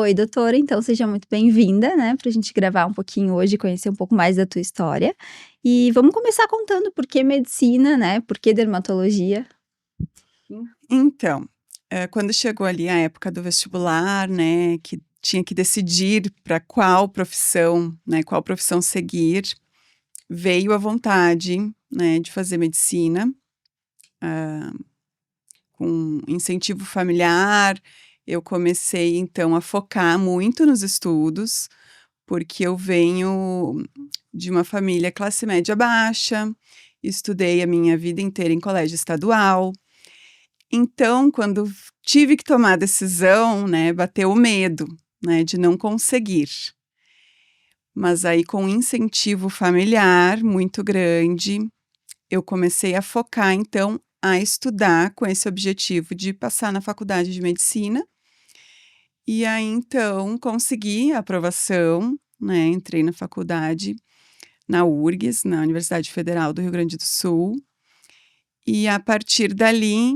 Oi, doutora, então seja muito bem-vinda, né, pra gente gravar um pouquinho hoje, conhecer um pouco mais da tua história. E vamos começar contando por que medicina, né, por que dermatologia? Então, quando chegou ali a época do vestibular, né, que tinha que decidir para qual profissão, né, qual profissão seguir, veio a vontade, né, de fazer medicina, hã, com incentivo familiar, eu comecei então a focar muito nos estudos, porque eu venho de uma família classe média baixa, estudei a minha vida inteira em colégio estadual. Então, quando tive que tomar a decisão, né, bateu o medo, né, de não conseguir. Mas aí com um incentivo familiar muito grande, eu comecei a focar então a estudar com esse objetivo de passar na faculdade de medicina. E aí então consegui a aprovação, né, entrei na faculdade na URGS, na Universidade Federal do Rio Grande do Sul, e a partir dali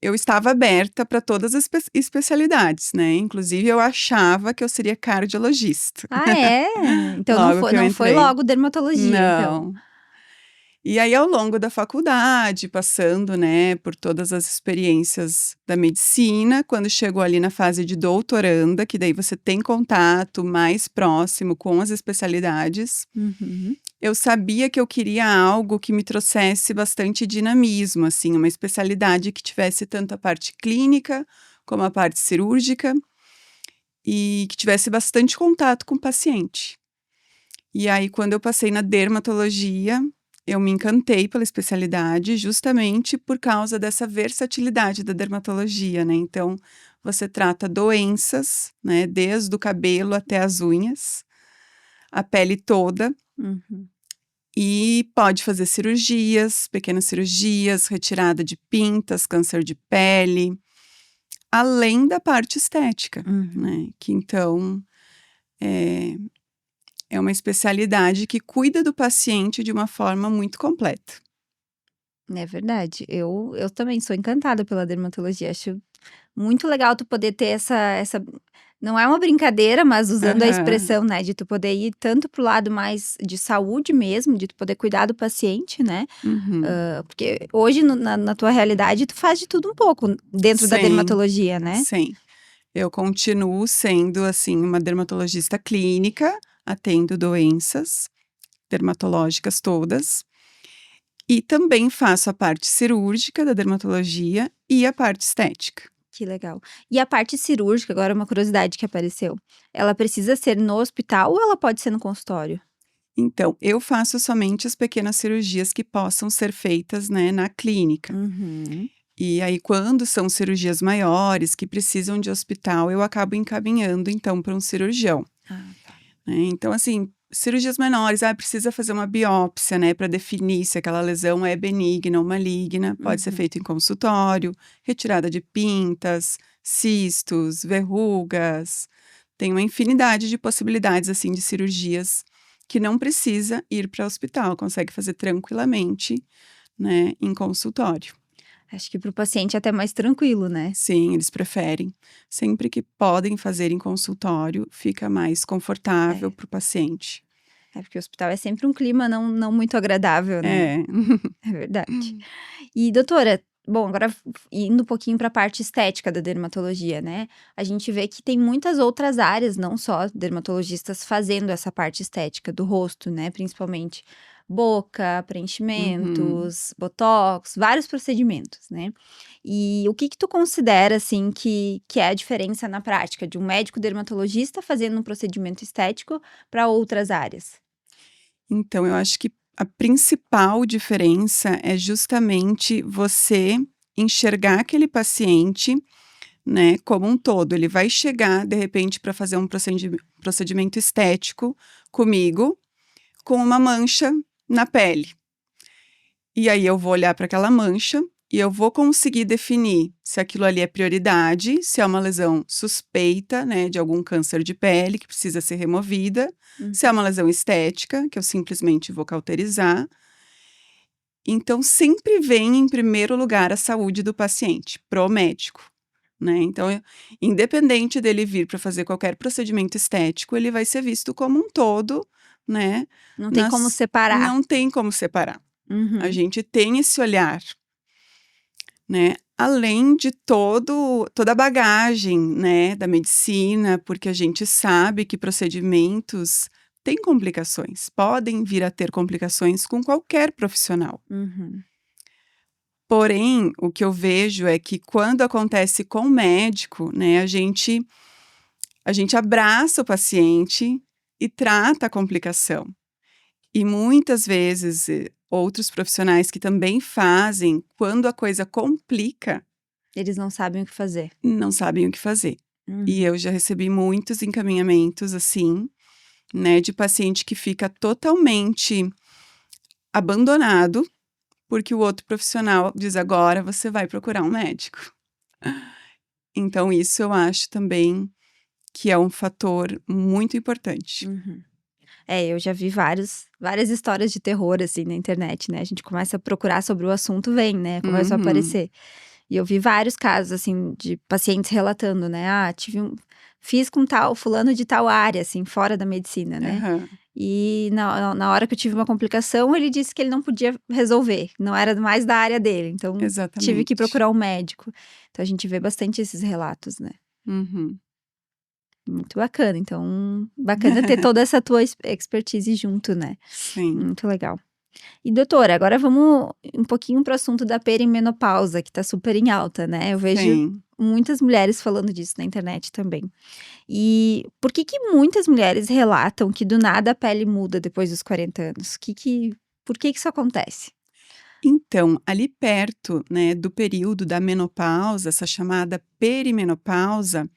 eu estava aberta para todas as especialidades, né, inclusive eu achava que eu seria cardiologista, Ah, é? Então não logo foi que eu não foi entrei. logo dermatologia, então? Não. E aí ao longo da faculdade, passando, né, por todas as experiências da medicina, quando chegou ali na fase de doutoranda, que daí você tem contato mais próximo com as especialidades, Uhum. eu sabia que eu queria algo que me trouxesse bastante dinamismo, assim, uma especialidade que tivesse tanto a parte clínica como a parte cirúrgica e que tivesse bastante contato com o paciente. E aí, quando eu passei na dermatologia, eu me encantei pela especialidade, justamente por causa dessa versatilidade da dermatologia, né? Então, você trata doenças, né, desde o cabelo até as unhas, a pele toda. Uhum. E pode fazer cirurgias, pequenas cirurgias, retirada de pintas, câncer de pele, além da parte estética, Uhum. né, que então é é uma especialidade que cuida do paciente de uma forma muito completa. É verdade. Eu também sou encantada pela dermatologia, acho muito legal tu poder ter essa não é uma brincadeira, mas usando a Aham, expressão, né, de tu poder ir tanto para o lado mais de saúde mesmo, de tu poder cuidar do paciente, né, uhum. porque hoje na tua realidade tu faz de tudo um pouco dentro da Sim, dermatologia, né? sim. Eu continuo sendo, assim, uma dermatologista clínica, atendo doenças dermatológicas todas. E também faço a parte cirúrgica da dermatologia e a parte estética. Que legal. E a parte cirúrgica, agora uma curiosidade que apareceu, ela precisa ser no hospital ou ela pode ser no consultório? Então, eu faço somente as pequenas cirurgias que possam ser feitas, né, na clínica. Uhum. E aí, quando são cirurgias maiores, que precisam de hospital, eu acabo encaminhando, então, para um cirurgião, Ah, tá. né. Então, assim, cirurgias menores, precisa fazer uma biópsia, né, para definir se aquela lesão é benigna ou maligna, pode ser Uhum. feito em consultório, retirada de pintas, cistos, verrugas. Tem uma infinidade de possibilidades, assim, de cirurgias que não precisa ir para hospital, consegue fazer tranquilamente, né, em consultório. Acho que para o paciente é até mais tranquilo, né? Sim, eles preferem. Sempre que podem fazer em consultório, fica mais confortável É. para o paciente. É porque o hospital é sempre um clima não muito agradável, né? É. É verdade. E doutora, bom, agora indo um pouquinho para a parte estética da dermatologia, né? A gente vê que tem muitas outras áreas, não só dermatologistas, fazendo essa parte estética do rosto, né? Principalmente boca, Uhum. preenchimentos, botox, vários procedimentos, né? E o que que tu considera, assim, que é a diferença na prática de um médico dermatologista fazendo um procedimento estético para outras áreas? Então, eu acho que a principal diferença é justamente você enxergar aquele paciente, né, como um todo. Ele vai chegar, de repente, para fazer um procedimento estético comigo, com uma mancha na pele. E aí eu vou olhar para aquela mancha e eu vou conseguir definir se aquilo ali é prioridade, se é uma lesão suspeita, né, de algum câncer de pele que precisa ser removida, se é Uhum. uma lesão estética, que eu simplesmente vou cauterizar. Então, sempre vem em primeiro lugar a saúde do paciente, pro médico. né? Então, independente dele vir para fazer qualquer procedimento estético, ele vai ser visto como um todo, né? Não tem como separar. Não tem como separar. A Uhum. gente tem esse olhar, né? Além de toda a bagagem, né, da medicina, porque a gente sabe que procedimentos têm complicações, podem vir a ter complicações com qualquer profissional. Uhum. Porém, o que eu vejo é que quando acontece com o médico, né, a gente abraça o paciente e trata a complicação. E muitas vezes, outros profissionais que também fazem, quando a coisa complica, Eles não sabem o que fazer. não sabem o que fazer. E Uhum. eu já recebi muitos encaminhamentos assim, né, de paciente que fica totalmente abandonado, porque o outro profissional diz: "Agora você vai procurar um médico". Então isso eu acho também que é um fator muito importante. Uhum. Eu já vi várias histórias de terror, assim, na internet, né? A gente começa a procurar sobre o assunto, vem, né? Começa a Uhum. aparecer. E eu vi vários casos, assim, de pacientes relatando, né? Ah, fiz com tal, fulano de tal área, assim, fora da medicina, né? Aham. E na hora que eu tive uma complicação, ele disse que ele não podia resolver, não era mais da área dele. Então, tive que Exatamente. procurar um médico. Então, a gente vê bastante esses relatos, né? Uhum. Muito bacana. Então, bacana ter toda essa tua expertise junto, né? Sim, Muito legal. E doutora, agora vamos um pouquinho pro assunto da perimenopausa, que tá super em alta, né? Eu vejo sim. muitas mulheres falando disso na internet também. E por que que muitas mulheres relatam que do nada a pele muda depois dos 40 anos? Por que que isso acontece? Então, ali perto, né, do período da menopausa, essa chamada perimenopausa,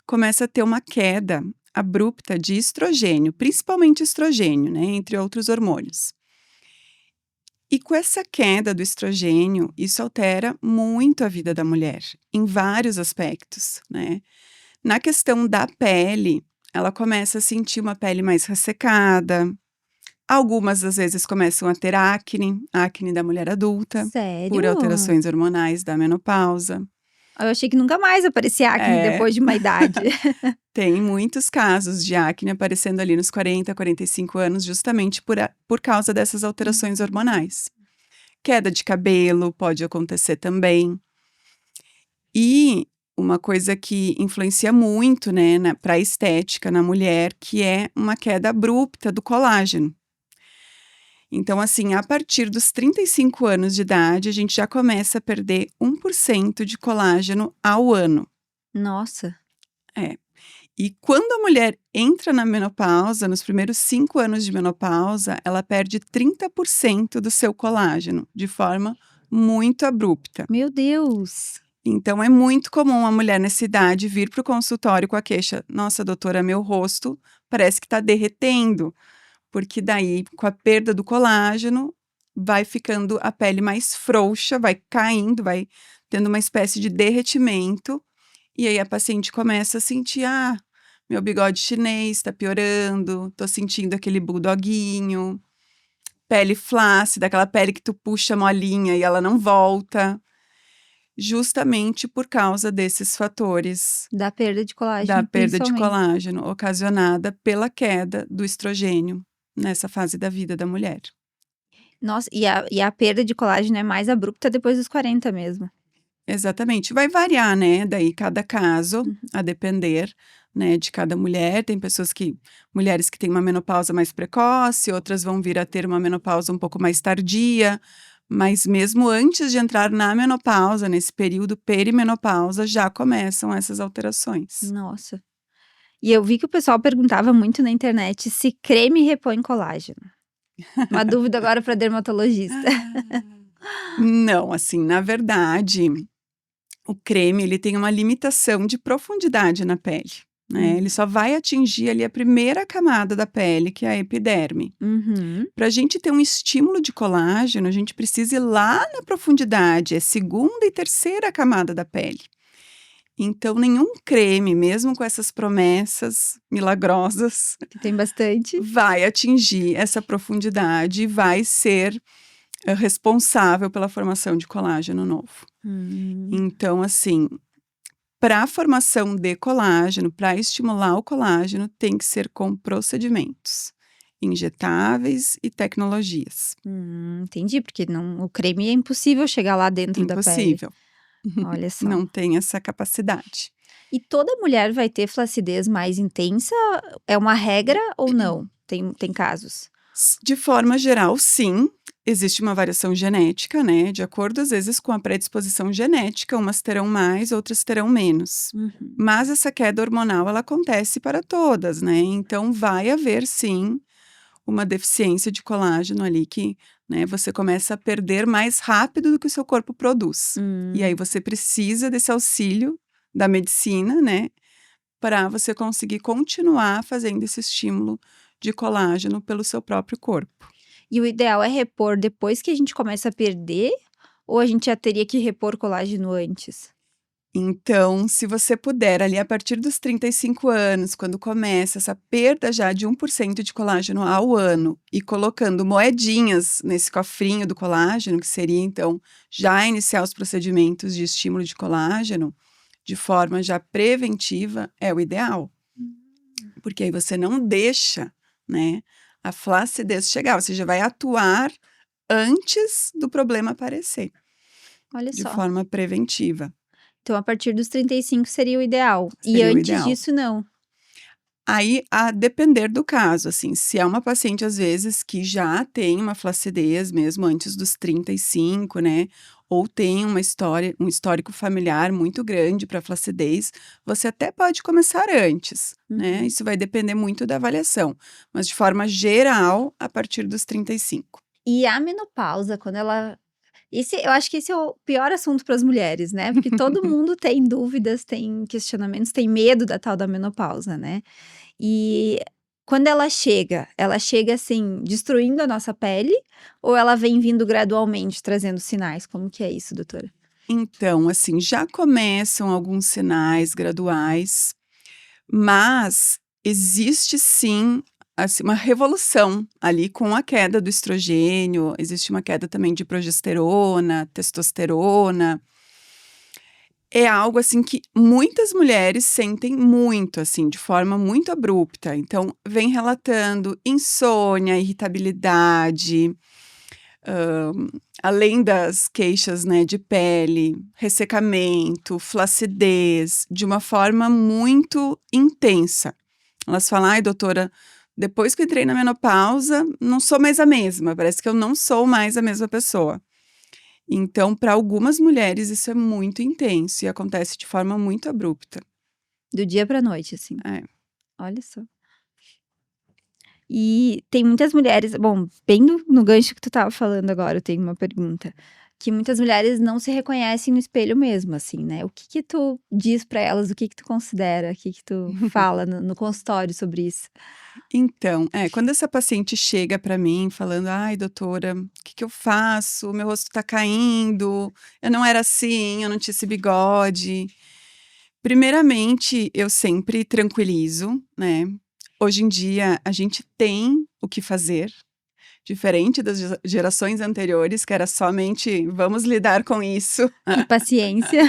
começa a ter uma queda abrupta de estrogênio, principalmente estrogênio, né, entre outros hormônios. E com essa queda do estrogênio, isso altera muito a vida da mulher, em vários aspectos, né? Na questão da pele, ela começa a sentir uma pele mais ressecada. Algumas às vezes começam a ter acne, acne da mulher adulta, por Sério? alterações hormonais da menopausa. Eu achei que nunca mais aparecia acne É, depois de uma idade. tem muitos casos de acne aparecendo ali nos 40, 45 anos, justamente por causa dessas alterações hormonais. Queda de cabelo pode acontecer também. E uma coisa que influencia muito, né, para a estética na mulher, que é uma queda abrupta do colágeno. Então, assim, a partir dos 35 anos de idade, a gente já começa a perder 1% de colágeno ao ano. Nossa, É. E quando a mulher entra na menopausa, nos primeiros 5 anos de menopausa, ela perde 30% do seu colágeno, de forma muito abrupta. meu Deus! Então, é muito comum a mulher nessa idade vir para o consultório com a queixa: "Nossa, doutora, meu rosto parece que está derretendo", porque daí, com a perda do colágeno, vai ficando a pele mais frouxa, vai caindo, vai tendo uma espécie de derretimento, e aí a paciente começa a sentir: "Ah, meu bigode chinês está piorando, tô sentindo aquele bulldoguinho", pele flácida, aquela pele que tu puxa molinha e ela não volta. Justamente por causa desses fatores Da perda de da colágeno, perda de principalmente. colágeno ocasionada pela queda do estrogênio nessa fase da vida da mulher. Nossa, e a perda de colágeno é mais abrupta depois dos 40 mesmo. Exatamente, vai variar, né, daí cada caso, Uhum. a depender, né, de cada mulher. Tem mulheres que têm uma menopausa mais precoce, outras vão vir a ter uma menopausa um pouco mais tardia, mas mesmo antes de entrar na menopausa, nesse período perimenopausa, já começam essas alterações. Nossa. E eu vi que o pessoal perguntava muito na internet se creme repõe colágeno. Uma dúvida agora para dermatologista. Não, assim, na verdade, o creme ele tem uma limitação de profundidade na pele, né, ele Hum. só vai atingir ali a primeira camada da pele, que é a epiderme. Uhum. Para a gente ter um estímulo de colágeno, a gente precisa ir lá na profundidade, é segunda e terceira camada da pele. Então nenhum creme, mesmo com essas promessas milagrosas, Que tem bastante. vai atingir essa profundidade e vai ser, responsável pela formação de colágeno novo. Hum. Então, assim, para a formação de colágeno, para estimular o colágeno, tem que ser com procedimentos injetáveis e tecnologias. Entendi, porque o creme é impossível chegar lá dentro da pele. Impossível. Olha só. Não tem essa capacidade. E toda mulher vai ter flacidez mais intensa? É uma regra ou não? Tem casos? De forma geral, sim, existe uma variação genética, né? De acordo, às vezes, com a predisposição genética, umas terão mais, outras terão menos. Uhum. Mas essa queda hormonal, ela acontece para todas, né? Então, vai haver, sim, uma deficiência de colágeno ali que, né, você começa a perder mais rápido do que o seu corpo produz. E aí você precisa desse auxílio da medicina, né, para você conseguir continuar fazendo esse estímulo de colágeno pelo seu próprio corpo. E o ideal é repor depois que a gente começa a perder? Ou a gente já teria que repor colágeno antes? Então, se você puder, ali a partir dos 35 anos, quando começa essa perda já de 1% de colágeno ao ano, e colocando moedinhas nesse cofrinho do colágeno, que seria então já iniciar os procedimentos de estímulo de colágeno, de forma já preventiva, é o ideal. Porque aí você não deixa, né, a flacidez chegar, você já vai atuar antes do problema aparecer, Olha de só. forma preventiva. Então, a partir dos 35 seria o ideal. E Seria o antes ideal. disso, não. Aí, a depender do caso, assim, se é uma paciente, às vezes, que já tem uma flacidez mesmo antes dos 35, né, ou tem um histórico familiar muito grande para flacidez, você até pode começar antes, né, isso vai depender muito da avaliação, mas de forma geral, a partir dos 35. E a menopausa, quando ela. Eu acho que esse é o pior assunto para as mulheres, né? Porque todo mundo tem dúvidas, tem questionamentos, tem medo da tal da menopausa, né? E quando ela chega assim, destruindo a nossa pele? Ou ela vem vindo gradualmente, trazendo sinais? Como que é isso, doutora? Então, assim, já começam alguns sinais graduais, mas existe sim, assim, uma revolução ali com a queda do estrogênio, existe uma queda também de progesterona, testosterona. É algo assim que muitas mulheres sentem muito, assim, de forma muito abrupta. Então, vem relatando insônia, irritabilidade, hã, além das queixas, né, de pele, ressecamento, flacidez, de uma forma muito intensa. Elas falam: "Ai, doutora, depois que eu entrei na menopausa, não sou mais a mesma, parece que eu não sou mais a mesma pessoa". Então, para algumas mulheres, isso é muito intenso e acontece de forma muito abrupta. Do dia pra noite, assim. É. Olha só. E tem muitas mulheres, bom, bem no gancho que tu estava falando agora, eu tenho uma pergunta, que muitas mulheres não se reconhecem no espelho mesmo, assim, né. O que que tu diz pra elas, o que que tu considera, o que que tu fala no consultório sobre isso? Então, quando essa paciente chega para mim falando: "Ai, doutora, o que que eu faço? Meu rosto tá caindo, eu não era assim, eu não tinha esse bigode". Primeiramente, eu sempre tranquilizo, né. Hoje em dia, a gente tem o que fazer, diferente das gerações anteriores, que era somente: "Vamos lidar com isso". E paciência.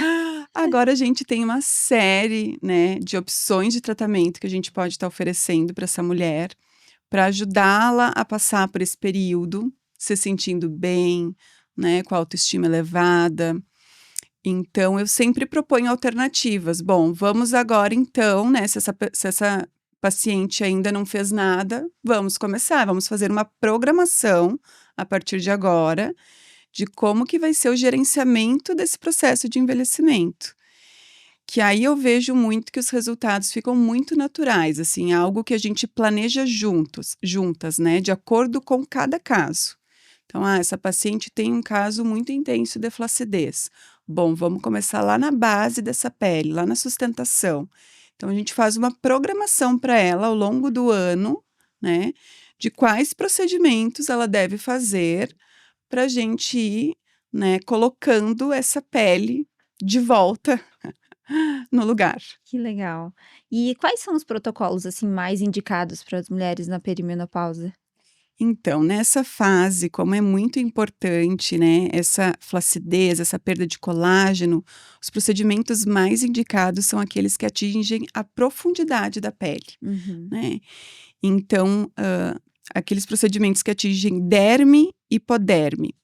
Agora a gente tem uma série, né, de opções de tratamento que a gente pode estar oferecendo para essa mulher, para ajudá-la a passar por esse período, se sentindo bem, né, com a autoestima elevada. Então eu sempre proponho alternativas. Bom, vamos agora então, né, se essa paciente ainda não fez nada, vamos começar, vamos fazer uma programação a partir de agora, de como que vai ser o gerenciamento desse processo de envelhecimento. Que aí eu vejo muito que os resultados ficam muito naturais, assim, algo que a gente planeja juntas, né, de acordo com cada caso. Então, essa paciente tem um caso muito intenso de flacidez. Bom, vamos começar lá na base dessa pele, lá na sustentação. Então, a gente faz uma programação para ela ao longo do ano, né, de quais procedimentos ela deve fazer para a gente ir, né, colocando essa pele de volta no lugar. Que legal. E quais são os protocolos, assim, mais indicados para as mulheres na perimenopausa? Então, nessa fase, como é muito importante, né, essa flacidez, essa perda de colágeno, os procedimentos mais indicados são aqueles que atingem a profundidade da pele, Uhum. né? Então, aqueles procedimentos que atingem derme e hipoderme.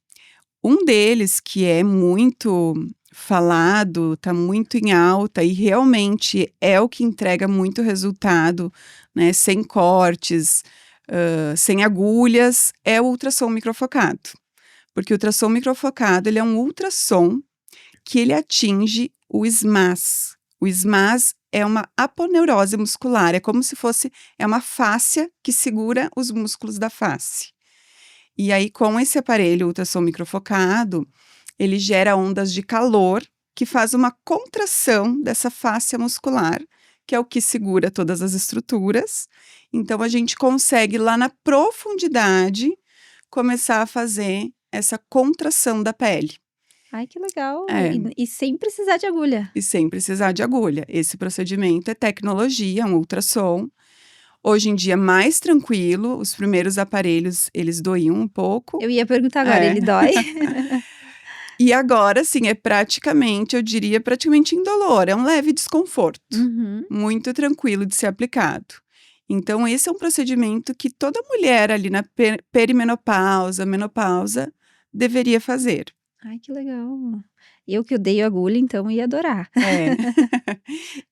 Um deles que é muito falado, está muito em alta e realmente é o que entrega muito resultado, né, sem cortes, sem agulhas, é o ultrassom microfocado. Porque o ultrassom microfocado, ele é um ultrassom que ele atinge o SMAS. O SMAS é uma aponeurose muscular, é como se fosse, é uma fáscia que segura os músculos da face. E aí, com esse aparelho ultrassom microfocado, ele gera ondas de calor que faz uma contração dessa fáscia muscular, que é o que segura todas as estruturas. Então, a gente consegue lá na profundidade começar a fazer essa contração da pele. Ai, que legal. É, E sem precisar de agulha. e sem precisar de agulha. Esse procedimento é tecnologia, um ultrassom. Hoje em dia, mais tranquilo, os primeiros aparelhos, eles doíam um pouco. Eu ia perguntar agora, É. ele dói? E agora, sim, é praticamente, eu diria, praticamente indolor, é um leve desconforto, Uhum. muito tranquilo de ser aplicado. Então, esse é um procedimento que toda mulher ali na perimenopausa, menopausa, deveria fazer. Ai, que legal. Eu que odeio agulha, então ia adorar. É.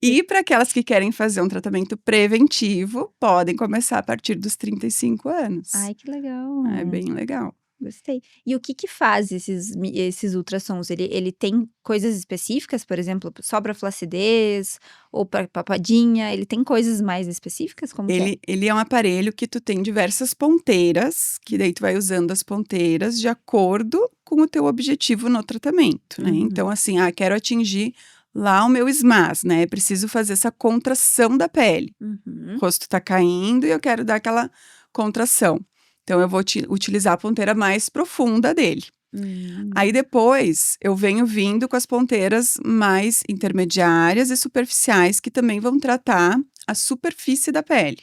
E para aquelas que querem fazer um tratamento preventivo, podem começar a partir dos 35 anos. Ai, que legal. É bem legal. Gostei. E o que que faz esses ultrassons? Ele tem coisas específicas, por exemplo, só para flacidez ou para papadinha? Ele tem coisas mais específicas? Como que é? Ele é um aparelho que tu tem diversas ponteiras, que daí tu vai usando as ponteiras de acordo com o teu objetivo no tratamento, né? Uhum. Então, assim, quero atingir lá o meu SMAS, né? Preciso fazer essa contração da pele. Uhum. O rosto tá caindo e eu quero dar aquela contração. Então, eu vou utilizar a ponteira mais profunda dele. Aí depois eu venho vindo com as ponteiras mais intermediárias e superficiais que também vão tratar a superfície da pele.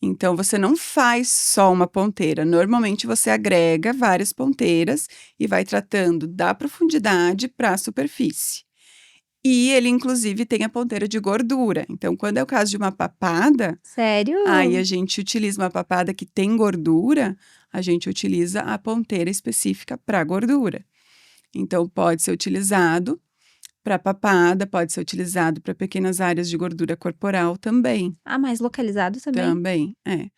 Então você não faz só uma ponteira, normalmente você agrega várias ponteiras e vai tratando da profundidade para a superfície. E ele inclusive tem a ponteira de gordura. Então quando é o caso de uma papada, Sério? aí a gente utiliza uma papada que tem gordura, a gente utiliza a ponteira específica para gordura. Então, pode ser utilizado para papada, pode ser utilizado para pequenas áreas de gordura corporal também. Ah, mais localizado também? Também, é.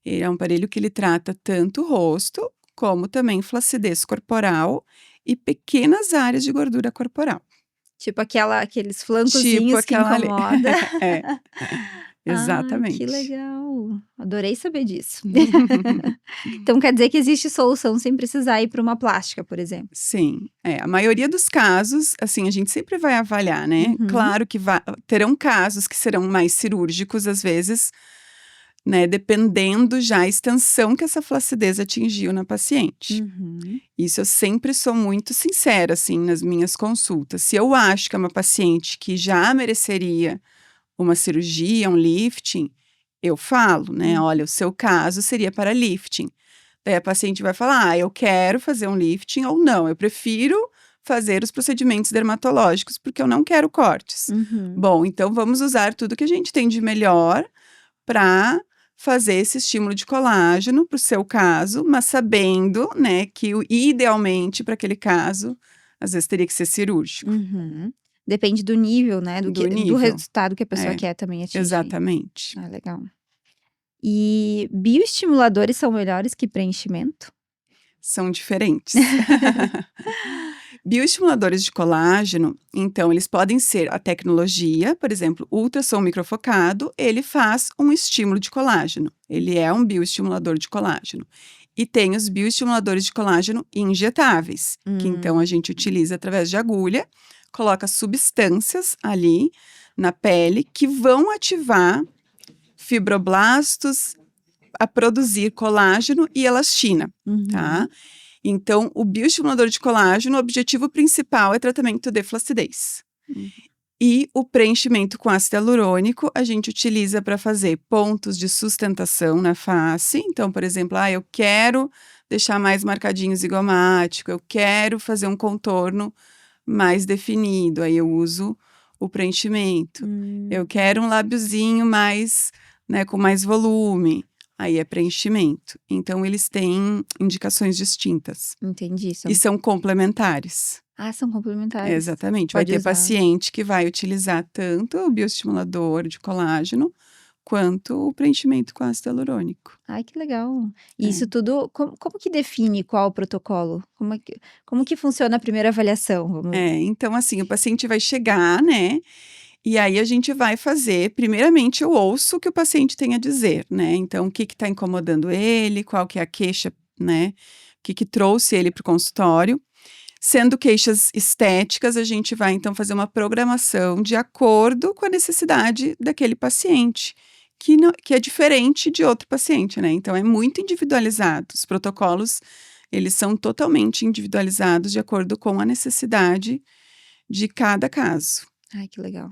Ele é um aparelho que ele trata tanto o rosto, como também flacidez corporal e pequenas áreas de gordura corporal. Tipo aqueles Tipo flancozinhos que aquela ali. incomoda. É, Ah, que exatamente. legal. Adorei saber disso. Então quer dizer que existe solução sem precisar ir para uma plástica, por exemplo? Sim, a maioria dos casos, assim, a gente sempre vai avaliar, né? Uhum. Claro que terão casos que serão mais cirúrgicos, às vezes, né? Dependendo já a extensão que essa flacidez atingiu na paciente. Uhum. Isso eu sempre sou muito sincera, assim, nas minhas consultas. Se eu acho que é uma paciente que já mereceria uma cirurgia, um lifting, eu falo, né? Olha, o seu caso seria para lifting. Daí a paciente vai falar, eu quero fazer um lifting ou não, eu prefiro fazer os procedimentos dermatológicos porque eu não quero cortes. Uhum. Bom, então vamos usar tudo que a gente tem de melhor para fazer esse estímulo de colágeno para o seu caso, mas sabendo, né, que idealmente para aquele caso, às vezes teria que ser cirúrgico. Uhum. Depende do nível, né? Do Do nível. resultado que a pessoa É, quer também atingir. Exatamente. Ah, legal. E bioestimuladores são melhores que preenchimento? São diferentes. Bioestimuladores de colágeno, então, eles podem ser a tecnologia, por exemplo, o ultrassom microfocado, ele faz um estímulo de colágeno. Ele é um bioestimulador de colágeno. E tem os bioestimuladores de colágeno injetáveis, que então a gente utiliza através de agulha, coloca substâncias ali na pele que vão ativar fibroblastos a produzir colágeno e elastina, tá? Então, o bioestimulador de colágeno, o objetivo principal é tratamento de flacidez. E o preenchimento com ácido hialurônico a gente utiliza para fazer pontos de sustentação na face. Então, por exemplo, eu quero deixar mais marcadinho o zigomático, eu quero fazer um contorno mais definido, aí eu uso o preenchimento. Eu quero um lábiozinho mais, né, com mais volume, aí é preenchimento. Então, eles têm indicações distintas Entendi. e são complementares. São complementares. Exatamente. Vai Pode ter usar. paciente que vai utilizar tanto o bioestimulador de colágeno quanto o preenchimento com ácido hialurônico. Ai, que legal. E isso tudo, como que define qual o protocolo? Como que funciona a primeira avaliação? Então assim, o paciente vai chegar, né? E aí a gente vai fazer, primeiramente eu ouço o que o paciente tem a dizer, né? Então, o que está incomodando ele, qual que é a queixa, né? O que trouxe ele para o consultório. Sendo queixas estéticas, a gente vai então fazer uma programação de acordo com a necessidade daquele paciente, que é diferente de outro paciente, né? Então é muito individualizado. Os protocolos, eles são totalmente individualizados de acordo com a necessidade de cada caso. Ai, que legal.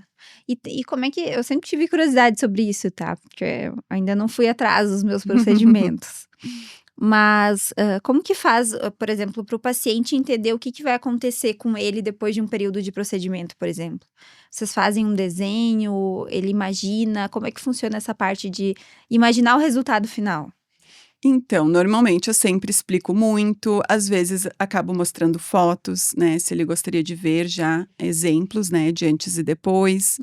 E como é que. Eu sempre tive curiosidade sobre isso, tá? Porque eu ainda não fui atrás dos meus procedimentos. Mas como que faz, por exemplo, para o paciente entender o que vai acontecer com ele depois de um período de procedimento, por exemplo? Vocês fazem um desenho, ele imagina, como é que funciona essa parte de imaginar o resultado final? Então, normalmente eu sempre explico muito, às vezes acabo mostrando fotos, né, se ele gostaria de ver já exemplos, né, de antes e depois.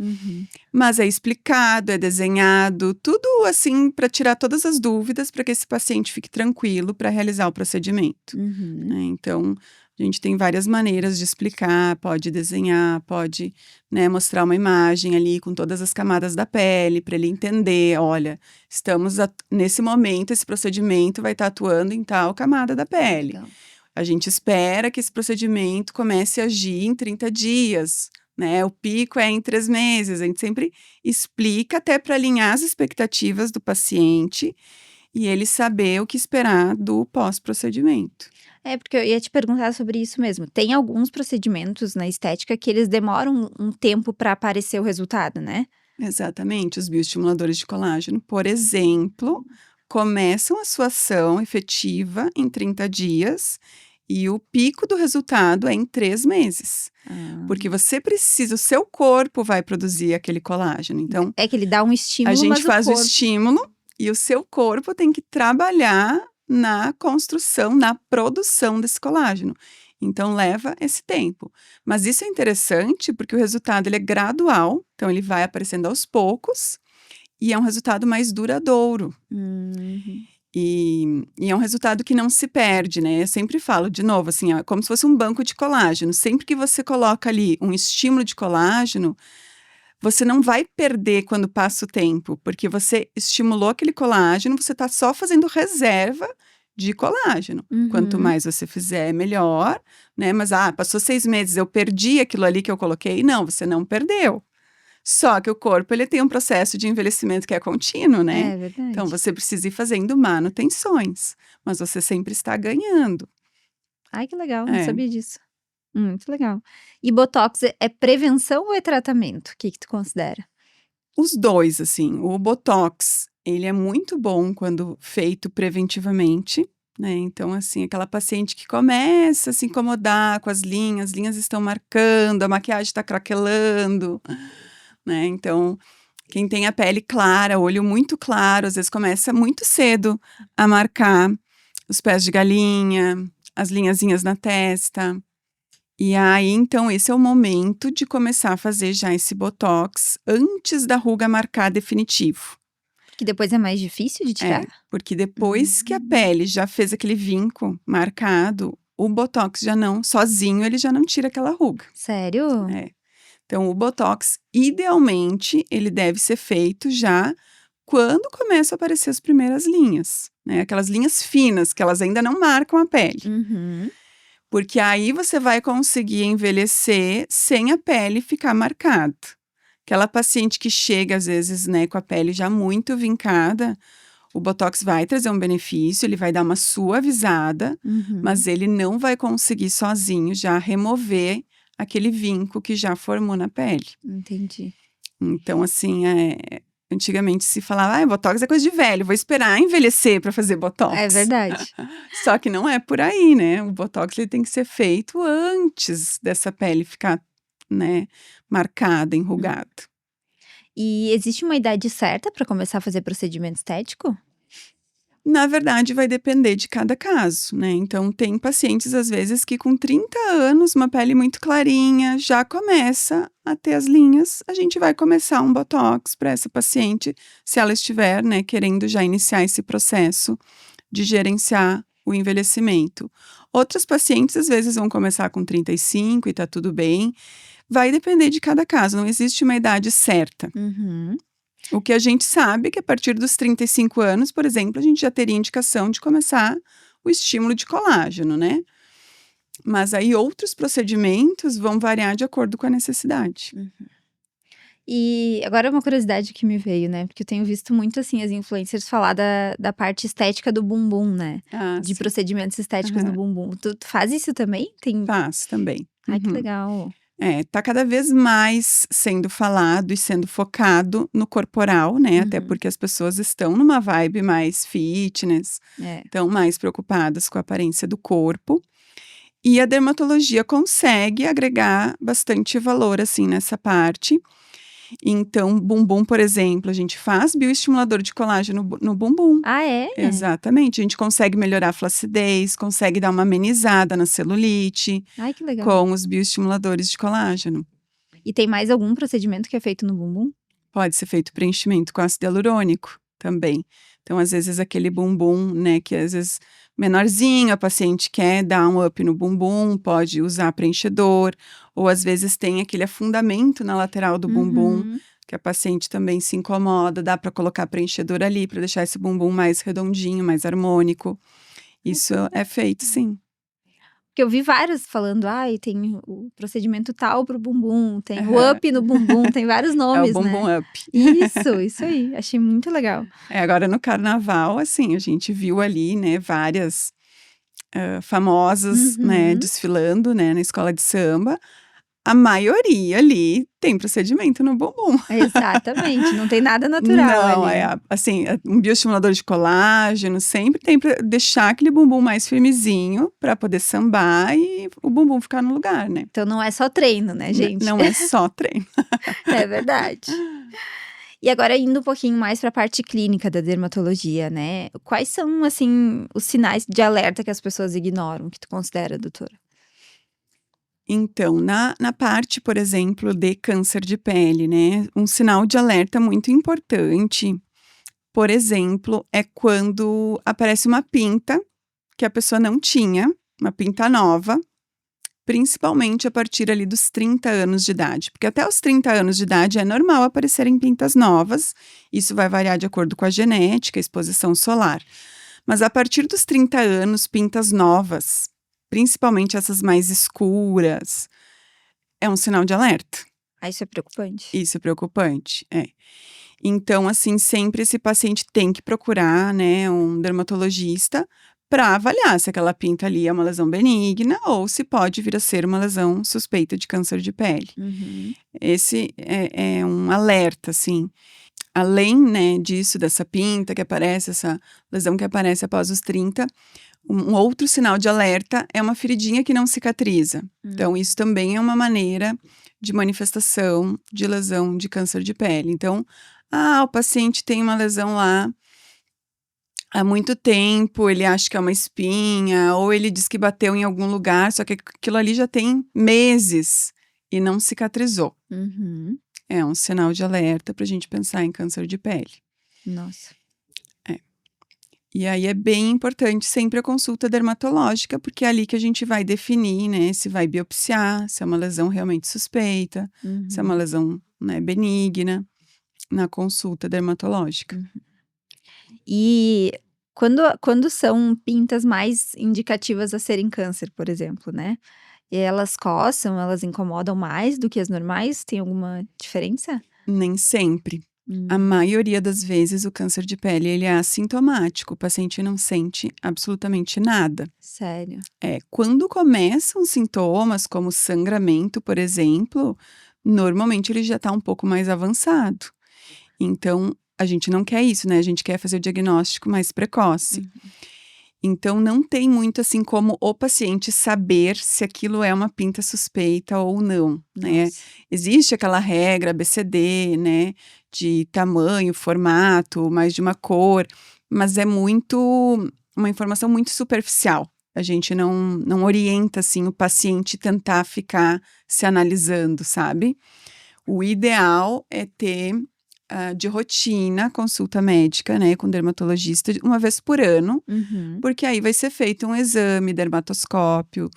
Mas é explicado, é desenhado, tudo assim para tirar todas as dúvidas, para que esse paciente fique tranquilo para realizar o procedimento. Né? Então, a gente tem várias maneiras de explicar, pode desenhar, pode, né, mostrar uma imagem ali com todas as camadas da pele, para ele entender, olha, nesse momento, esse procedimento vai estar atuando em tal camada da pele. Legal. A gente espera que esse procedimento comece a agir em 30 dias, né? O pico é em 3 meses. A gente sempre explica até para alinhar as expectativas do paciente e ele saber o que esperar do pós-procedimento. Porque eu ia te perguntar sobre isso mesmo. Tem alguns procedimentos na estética que eles demoram um tempo para aparecer o resultado, né? Exatamente. Os bioestimuladores de colágeno, por exemplo, começam a sua ação efetiva em 30 dias e o pico do resultado é em 3 meses. Porque você precisa, o seu corpo vai produzir aquele colágeno. Então, É que ele dá um a estímulo, gente mas faz o o corpo. estímulo e o seu corpo tem que trabalhar na construção, na produção desse colágeno. Então, leva esse tempo. Mas isso é interessante porque o resultado ele é gradual, então ele vai aparecendo aos poucos e é um resultado mais duradouro. E é um resultado que não se perde, né? Eu sempre falo, de novo, assim, como se fosse um banco de colágeno. Sempre que você coloca ali um estímulo de colágeno, você não vai perder quando passa o tempo, porque você estimulou aquele colágeno, você está só fazendo reserva de colágeno. Quanto mais você fizer, melhor, né? Mas, passou 6 meses, eu perdi aquilo ali que eu coloquei. Não, você não perdeu. Só que o corpo, ele tem um processo de envelhecimento que é contínuo, né? É verdade. Então, você precisa ir fazendo manutenções, mas você sempre está ganhando. Ai, que legal, não É. sabia disso. Muito legal. E botox é prevenção ou é tratamento? O que tu considera? Os dois, assim, o botox, ele é muito bom quando feito preventivamente, né? Então, assim, aquela paciente que começa a se incomodar com as linhas estão marcando, a maquiagem está craquelando, né? Então, quem tem a pele clara, olho muito claro, às vezes começa muito cedo a marcar os pés de galinha, as linhazinhas na testa. E aí, então, esse é o momento de começar a fazer já esse botox antes da ruga marcar definitivo. Que depois é mais difícil de tirar? Porque depois que a pele já fez aquele vinco marcado, o botox já não, sozinho, ele já não tira aquela ruga. Sério? Então, o botox, idealmente, ele deve ser feito já quando começam a aparecer as primeiras linhas, né? Aquelas linhas finas, que elas ainda não marcam a pele. Porque aí você vai conseguir envelhecer sem a pele ficar marcada. Aquela paciente que chega, às vezes, né, com a pele já muito vincada, o botox vai trazer um benefício, ele vai dar uma suavizada, mas ele não vai conseguir sozinho já remover aquele vinco que já formou na pele. Entendi. Então, assim, antigamente se falava, botox é coisa de velho, vou esperar envelhecer para fazer É botox. verdade. Só que não é por aí, né? O botox ele tem que ser feito antes dessa pele ficar, né, marcada, enrugada. E existe uma idade certa para começar a fazer procedimento estético? Na verdade, vai depender de cada caso, né? Então, tem pacientes, às vezes, que com 30 anos, uma pele muito clarinha, já começa a ter as linhas. A gente vai começar um botox para essa paciente, se ela estiver, né, querendo já iniciar esse processo de gerenciar o envelhecimento. Outras pacientes, às vezes, vão começar com 35 e tá tudo bem. Vai depender de cada caso, não existe uma idade certa. Uhum. O que a gente sabe é que a partir dos 35 anos, por exemplo, a gente já teria indicação de começar o estímulo de colágeno, né? Mas aí outros procedimentos vão variar de acordo com a necessidade. E agora uma curiosidade que me veio, né? Porque eu tenho visto muito, assim, as influencers falar da parte estética do bumbum, né? Ah, De sim. procedimentos estéticos no Aham. bumbum. Tu faz isso também? Tem. Faz também. Ai, que Uhum. legal. Tá cada vez mais sendo falado e sendo focado no corporal, né? Até Uhum. porque as pessoas estão numa vibe mais fitness, É. estão mais preocupadas com a aparência do corpo. E a dermatologia consegue agregar bastante valor, assim, nessa parte. Então, bumbum, por exemplo, a gente faz bioestimulador de colágeno no bumbum. Ah, é? Exatamente. A gente consegue melhorar a flacidez, consegue dar uma amenizada na celulite Ai, que legal. com os bioestimuladores de colágeno. E tem mais algum procedimento que é feito no bumbum? Pode ser feito preenchimento com ácido hialurônico também. Então, às vezes, aquele bumbum, né, que às vezes menorzinho, a paciente quer dar um up no bumbum, pode usar preenchedor, ou às vezes tem aquele afundamento na lateral do bumbum, Uhum. que a paciente também se incomoda, dá para colocar preenchedor ali para deixar esse bumbum mais redondinho, mais harmônico. Isso é feito, sim. Porque eu vi vários falando, ai, tem o procedimento tal pro bumbum, tem o up no bumbum, tem vários É o nomes, bumbum né? up. Isso aí. Achei muito legal. Agora no carnaval, assim, a gente viu ali, né, várias famosas, né, Uhum. desfilando, né, na escola de samba. A maioria ali tem procedimento no bumbum. Exatamente, não tem nada natural Não, ali. assim, um bioestimulador de colágeno sempre tem para deixar aquele bumbum mais firmezinho para poder sambar e o bumbum ficar no lugar, né? Então não é só treino, né, gente? Não é só treino. É verdade. E agora indo um pouquinho mais para a parte clínica da dermatologia, né? Quais são, assim, os sinais de alerta que as pessoas ignoram, que tu considera, doutora? Então, na parte, por exemplo, de câncer de pele, né, um sinal de alerta muito importante, por exemplo, é quando aparece uma pinta que a pessoa não tinha, uma pinta nova, principalmente a partir ali dos 30 anos de idade, porque até os 30 anos de idade é normal aparecerem pintas novas, isso vai variar de acordo com a genética, a exposição solar. Mas a partir dos 30 anos, pintas novas, principalmente essas mais escuras, é um sinal de alerta. Ah, isso é preocupante. Isso é preocupante, é. Então, assim, sempre esse paciente tem que procurar, né, um dermatologista para avaliar se aquela pinta ali é uma lesão benigna ou se pode vir a ser uma lesão suspeita de câncer de pele. Uhum. Esse é um alerta, assim. Além, né, disso, dessa pinta que aparece, essa lesão que aparece após os 30, um outro sinal de alerta é uma feridinha que não cicatriza. Então, isso também é uma maneira de manifestação de lesão de câncer de pele. Então, o paciente tem uma lesão lá há muito tempo, ele acha que é uma espinha, ou ele diz que bateu em algum lugar, só que aquilo ali já tem meses e não cicatrizou. Uhum. É um sinal de alerta para a gente pensar em câncer de pele. Nossa. E aí é bem importante sempre a consulta dermatológica, porque é ali que a gente vai definir, né, se vai biopsiar, se é uma lesão realmente suspeita, se é uma Uhum. lesão, né, benigna, na consulta dermatológica. E quando são pintas mais indicativas a serem câncer, por exemplo, né? Elas coçam, elas incomodam mais do que as normais? Tem alguma diferença? Nem sempre. A maioria das vezes o câncer de pele ele é assintomático, o paciente não sente absolutamente nada. Sério? Quando começam sintomas como sangramento, por exemplo, normalmente ele já está um pouco mais avançado. Então, a gente não quer isso, né? A gente quer fazer o diagnóstico mais precoce. Então, não tem muito assim como o paciente saber se aquilo é uma pinta suspeita ou não, né? Nossa. Existe aquela regra ABCD, né? De tamanho, formato, mais de uma cor, mas é uma informação muito superficial. A gente não orienta, assim, o paciente tentar ficar se analisando, sabe? O ideal é ter de rotina consulta médica, né, com dermatologista uma vez por ano, porque aí vai ser feito um exame dermatoscópico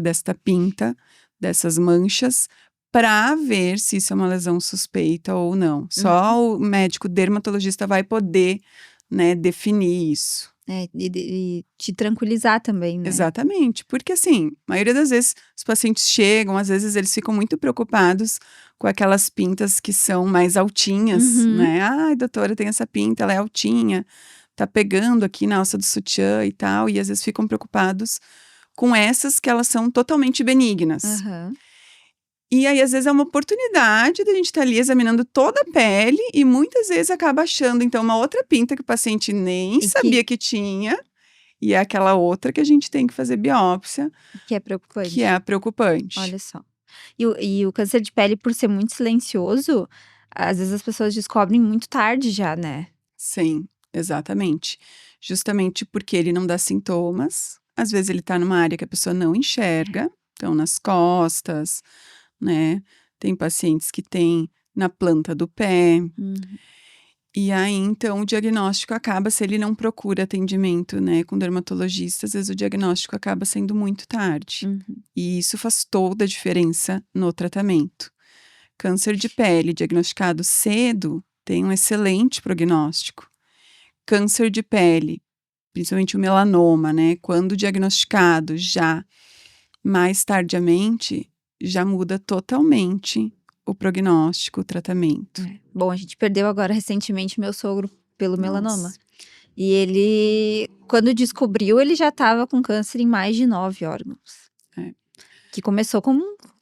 desta pinta, dessas manchas, para ver se isso é uma lesão suspeita ou não. Só o médico dermatologista vai poder, né, definir isso. E te tranquilizar também, né? Exatamente, porque assim, a maioria das vezes os pacientes chegam, às vezes eles ficam muito preocupados com aquelas pintas que são mais altinhas, né? Ai, doutora, tem essa pinta, ela é altinha, tá pegando aqui na alça do sutiã e tal, e às vezes ficam preocupados com essas que elas são totalmente benignas. E aí, às vezes, é uma oportunidade da gente estar ali examinando toda a pele e muitas vezes acaba achando, então, uma outra pinta que o paciente nem sabia que tinha. E é aquela outra que a gente tem que fazer biópsia. Que é preocupante. Que é a preocupante. Olha só. E o câncer de pele, por ser muito silencioso, às vezes as pessoas descobrem muito tarde já, né? Sim, exatamente. Justamente porque ele não dá sintomas. Às vezes ele tá numa área que a pessoa não enxerga. Então, nas costas, né? Tem pacientes que têm na planta do pé. E aí, então, o diagnóstico acaba, se ele não procura atendimento, né, com dermatologista, às vezes o diagnóstico acaba sendo muito tarde. E isso faz toda a diferença no tratamento. Câncer de pele diagnosticado cedo tem um excelente prognóstico. Câncer de pele, principalmente o melanoma, né, quando diagnosticado já mais tardiamente, já muda totalmente o prognóstico, o tratamento. Bom, a gente perdeu agora recentemente meu sogro pelo melanoma. Nossa. E ele, quando descobriu, ele já tava com câncer em mais de 9 órgãos. Que começou com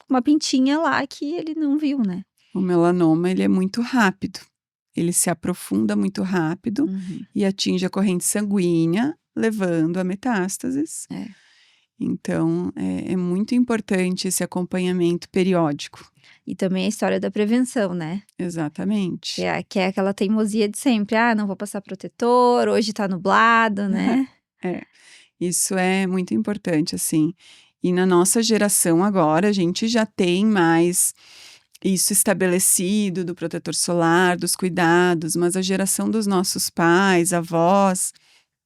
uma pintinha lá que ele não viu, né? O melanoma, ele é muito rápido. Ele se aprofunda muito rápido e atinge a corrente sanguínea, levando a metástases. Então, é muito importante esse acompanhamento periódico. E também a história da prevenção, né? Exatamente. Que é aquela teimosia de sempre. Ah, não vou passar protetor, hoje tá nublado, né? Isso é muito importante, assim. E na nossa geração agora, a gente já tem mais isso estabelecido do protetor solar, dos cuidados, mas a geração dos nossos pais, avós,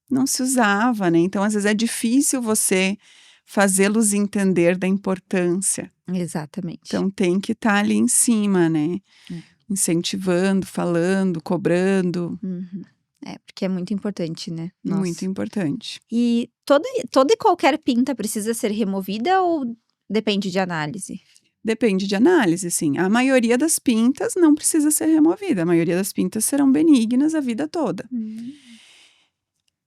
não se usava, né? Então, às vezes é difícil você fazê-los entender da importância. Exatamente. Então, tem que estar ali em cima, né? Incentivando, falando, cobrando. Porque é muito importante, né? Nossa. Muito importante. E toda e qualquer pinta precisa ser removida ou depende de análise? Depende de análise, sim. A maioria das pintas não precisa ser removida. A maioria das pintas serão benignas a vida toda.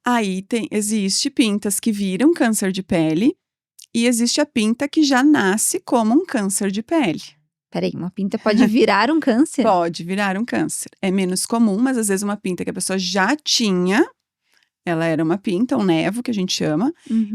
Aí existe pintas que viram câncer de pele e existe a pinta que já nasce como um câncer de pele. Peraí, uma pinta pode virar um câncer? Pode virar um câncer. É menos comum, mas às vezes uma pinta que a pessoa já tinha, ela era uma pinta, um nevo, que a gente chama,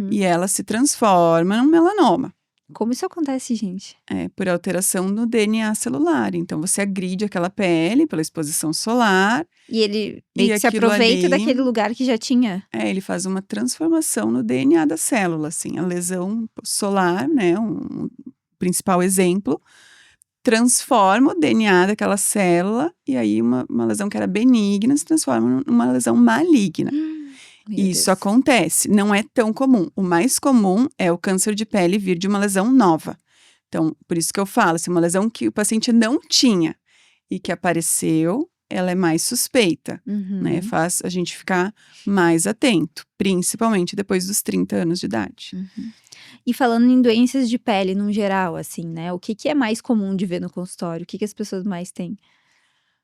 e ela se transforma num melanoma. Como isso acontece, gente? Por alteração no DNA celular. Então, você agride aquela pele pela exposição solar. E ele meio que se aproveita daquele lugar que já tinha. Ele faz uma transformação no DNA da célula, assim. A lesão solar, né, um principal exemplo, transforma o DNA daquela célula e aí uma lesão que era benigna se transforma numa lesão maligna. Isso acontece, não é tão comum. O mais comum é o câncer de pele vir de uma lesão nova. Então, por isso que eu falo, se uma lesão que o paciente não tinha e que apareceu, ela é mais suspeita, né? Faz a gente ficar mais atento, principalmente depois dos 30 anos de idade. E falando em doenças de pele, no geral, assim, né? O que é mais comum de ver no consultório? O que as pessoas mais têm?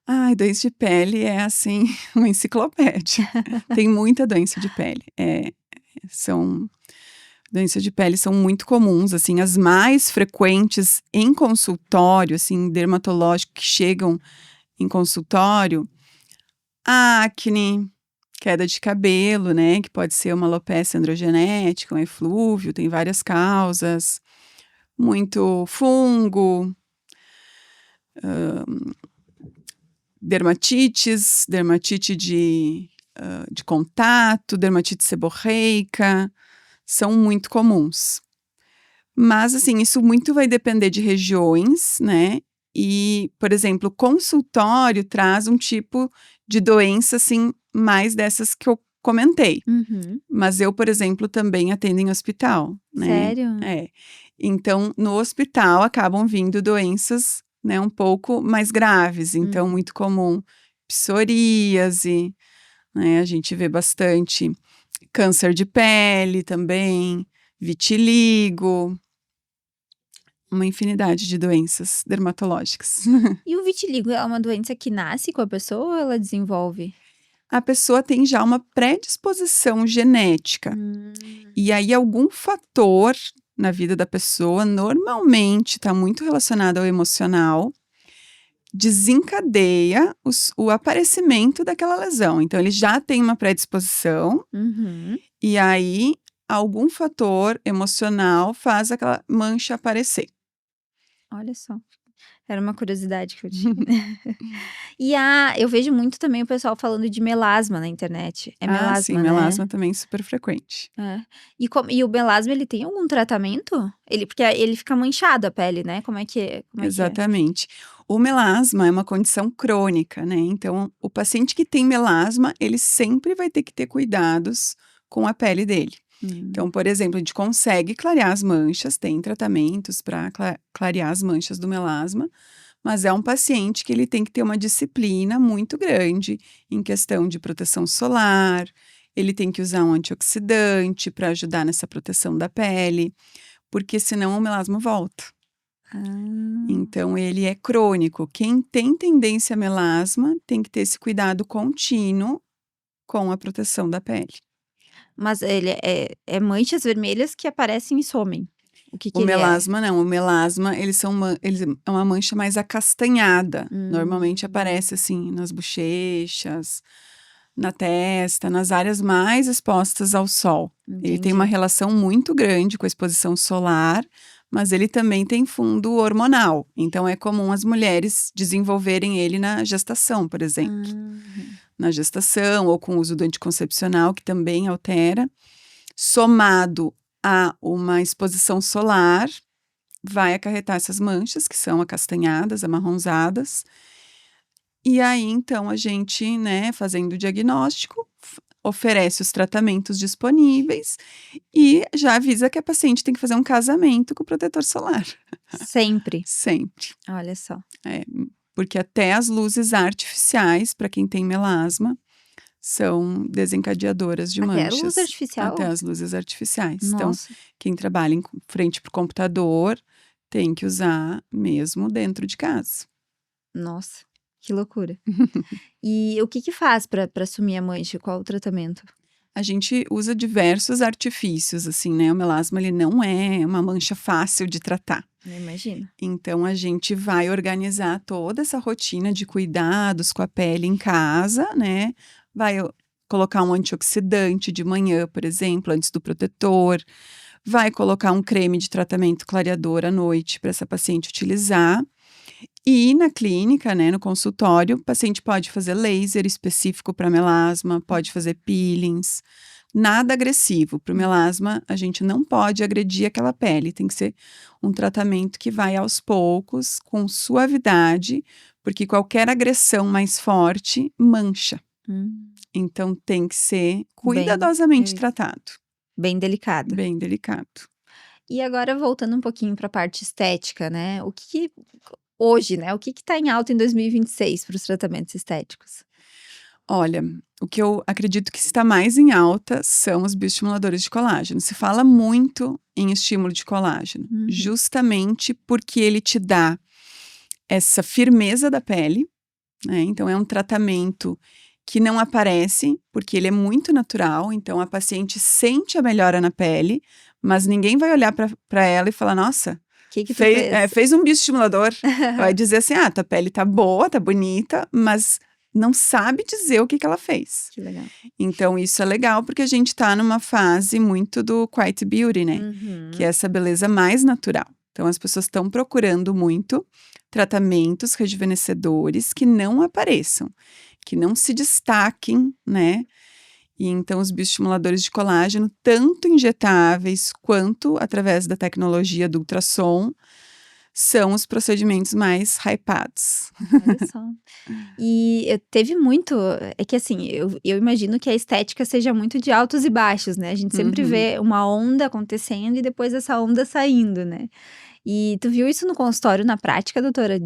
Ai, doença de pele é, assim, uma enciclopédia. Tem muita doença de pele. São doenças de pele são muito comuns, assim, as mais frequentes em consultório, assim, dermatológico que chegam em consultório, acne, queda de cabelo, né, que pode ser uma alopecia androgenética, um eflúvio, tem várias causas, muito fungo, dermatite de contato, dermatite seborreica, são muito comuns. Mas, assim, isso muito vai depender de regiões, né? E, por exemplo, o consultório traz um tipo de doença, assim, mais dessas que eu comentei. Uhum. Mas eu, por exemplo, também atendo em hospital, né? Sério? Então, no hospital acabam vindo doenças, né, um pouco mais graves. Então, muito comum psoríase, né? A gente vê bastante câncer de pele também, vitiligo, uma infinidade de doenças dermatológicas. E o vitiligo é uma doença que nasce com a pessoa ou ela desenvolve? A pessoa tem já uma predisposição genética. Hum. E aí, algum fator na vida da pessoa, normalmente está muito relacionado ao emocional, desencadeia o aparecimento daquela lesão. Então, ele já tem uma predisposição, Uhum. e aí algum fator emocional faz aquela mancha aparecer. Olha só. Era uma curiosidade que eu tinha. Eu vejo muito também o pessoal falando de melasma na internet. É Ah, sim, melasma, né? melasma também super frequente. É. E o melasma, ele tem algum tratamento? Porque ele fica manchado a pele, né? Como é que é? Exatamente. O melasma é uma condição crônica, né? Então, o paciente que tem melasma, ele sempre vai ter que ter cuidados com a pele dele. Então, Hum. por exemplo, a gente consegue clarear as manchas, tem tratamentos para clarear as manchas do melasma, mas é um paciente que ele tem que ter uma disciplina muito grande em questão de proteção solar, ele tem que usar um antioxidante para ajudar nessa proteção da pele, porque senão o melasma volta. Ah. Então, ele é crônico. Quem tem tendência a melasma tem que ter esse cuidado contínuo com a proteção da pele. Mas ele é manchas vermelhas que aparecem e somem. O que O que ele é? melasma não, o melasma eles é uma mancha mais acastanhada. Normalmente Hum. aparece assim nas bochechas, na testa, nas áreas mais expostas ao sol. Ele tem uma Entendi. relação muito grande com a exposição solar, mas ele também tem fundo hormonal. Então é comum as mulheres desenvolverem ele na gestação, por exemplo. Aham. Na gestação ou com o uso do anticoncepcional, que também altera, somado a uma exposição solar, vai acarretar essas manchas, que são acastanhadas, amarronzadas. E aí, então, a gente, né, fazendo o diagnóstico, oferece os tratamentos disponíveis e já avisa que a paciente tem que fazer um casamento com o protetor solar. Sempre. Sempre. Olha só. É, porque até as luzes artificiais, para quem tem melasma, são desencadeadoras de Até a luz manchas, até artificial? as luzes artificiais. Então, Nossa, quem trabalha em frente para o computador tem que usar mesmo dentro de casa. nossa, que loucura. E o que que faz pra sumir a mancha? Qual o tratamento? A gente usa diversos artifícios, assim, né? O melasma, ele não é uma mancha fácil de tratar. Eu imagino. Então, a gente vai organizar toda essa rotina de cuidados com a pele em casa, né? Vai colocar um antioxidante de manhã, por exemplo, antes do protetor. Vai colocar um creme de tratamento clareador à noite para essa paciente utilizar. E na clínica, né, no consultório, o paciente pode fazer laser específico para melasma, pode fazer peelings. Nada agressivo. Para o melasma, a gente não pode agredir aquela pele. Tem que ser um tratamento que vai aos poucos, com suavidade, porque qualquer agressão mais forte mancha. Hum, Então tem que ser bem cuidadosamente é, tratado. bem delicado. Bem delicado. E agora voltando um pouquinho pra parte estética, né, o que hoje, né, o que que tá em alta em 2026 para os tratamentos estéticos? Olha, o que eu acredito que está mais em alta são os bioestimuladores de colágeno. Se fala muito em estímulo de colágeno, Uhum. justamente porque ele te dá essa firmeza da pele, né? Então, é um tratamento que não aparece, porque ele é muito natural. Então, a paciente sente a melhora na pele, mas ninguém vai olhar para ela e falar, nossa, O que tu fez? fez um bioestimulador. Vai dizer assim, tua pele tá boa, tá bonita, mas não sabe dizer o que ela fez. Que legal. Então, isso é legal, porque a gente tá numa fase muito do quiet beauty, né? Que é essa beleza mais natural. Então, as pessoas estão procurando muito tratamentos rejuvenescedores que não apareçam, que não se destaquem, né? E então, os bioestimuladores de colágeno, tanto injetáveis quanto através da tecnologia do ultrassom, são os procedimentos mais hypados. Olha só. E teve muito. É que assim, eu imagino que a estética seja muito de altos e baixos, né? A gente sempre vê uma onda acontecendo e depois essa onda saindo, né? E tu viu isso no consultório, na prática, doutora?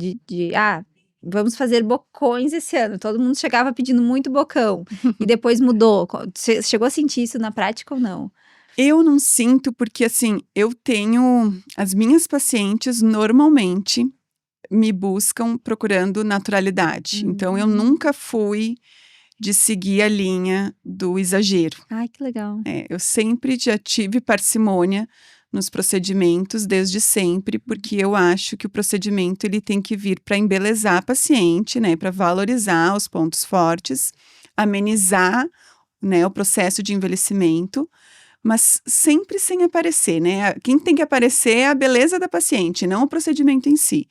Vamos fazer bocões esse ano. Todo mundo chegava pedindo muito bocão. E depois mudou. Você chegou a sentir isso na prática ou não? Eu não sinto, porque assim, eu tenho. As minhas pacientes normalmente me buscam procurando naturalidade. Então, eu nunca fui de seguir a linha do exagero. Ai, que legal. Eu sempre já tive parcimônia nos procedimentos, desde sempre, porque eu acho que o procedimento ele tem que vir para embelezar a paciente, né, para valorizar os pontos fortes, amenizar, né, o processo de envelhecimento, mas sempre sem aparecer, né? Quem tem que aparecer é a beleza da paciente, não o procedimento em si.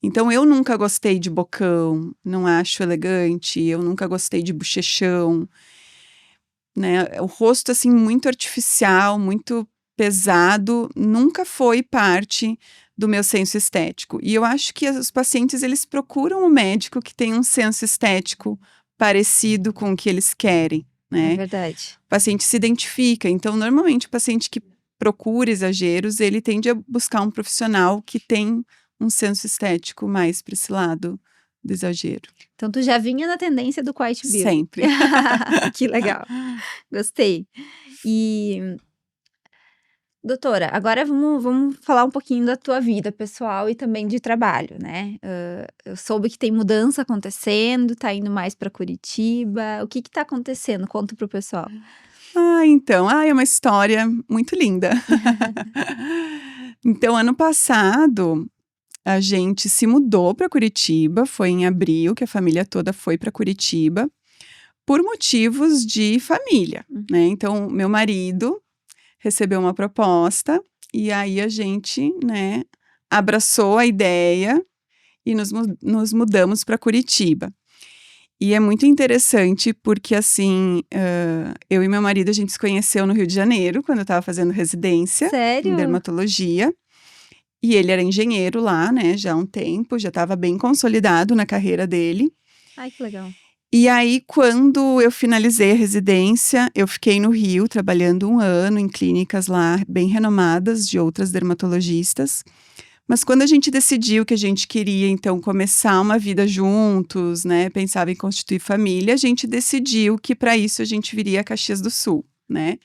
Então, eu nunca gostei de bocão, não acho elegante, eu nunca gostei de bochechão, né? O rosto, assim, muito artificial, muito pesado, nunca foi parte do meu senso estético. E eu acho que os pacientes, eles procuram um médico que tem um senso estético parecido com o que eles querem, É né? verdade. O paciente se identifica. Então, normalmente, o paciente que procura exageros, ele tende a buscar um profissional que tem um senso estético mais para esse lado do exagero. Então, tu já vinha na tendência do quiet beauty. Sempre. Que legal. Gostei. E, doutora, agora vamos falar um pouquinho da tua vida pessoal e também de trabalho, né? Eu soube que tem mudança acontecendo, tá indo mais para Curitiba. O que tá acontecendo? Conta pro pessoal. Então, é uma história muito linda. Então, ano passado, a gente se mudou para Curitiba, foi em abril que a família toda foi para Curitiba, por motivos de família, né? Então, meu marido recebeu uma proposta e aí a gente, né, abraçou a ideia e nos mudamos para Curitiba. E é muito interessante porque, assim, eu e meu marido, a gente se conheceu no Rio de Janeiro, quando eu estava fazendo residência em Sério? dermatologia. E ele era engenheiro lá, né, já há um tempo, já estava bem consolidado na carreira dele. Ai, que legal. E aí, quando eu finalizei a residência, eu fiquei no Rio, trabalhando 1 ano em clínicas lá bem renomadas de outras dermatologistas. Mas quando a gente decidiu que a gente queria, então, começar uma vida juntos, né, pensava em constituir família, a gente decidiu que para isso a gente viria a Caxias do Sul, né.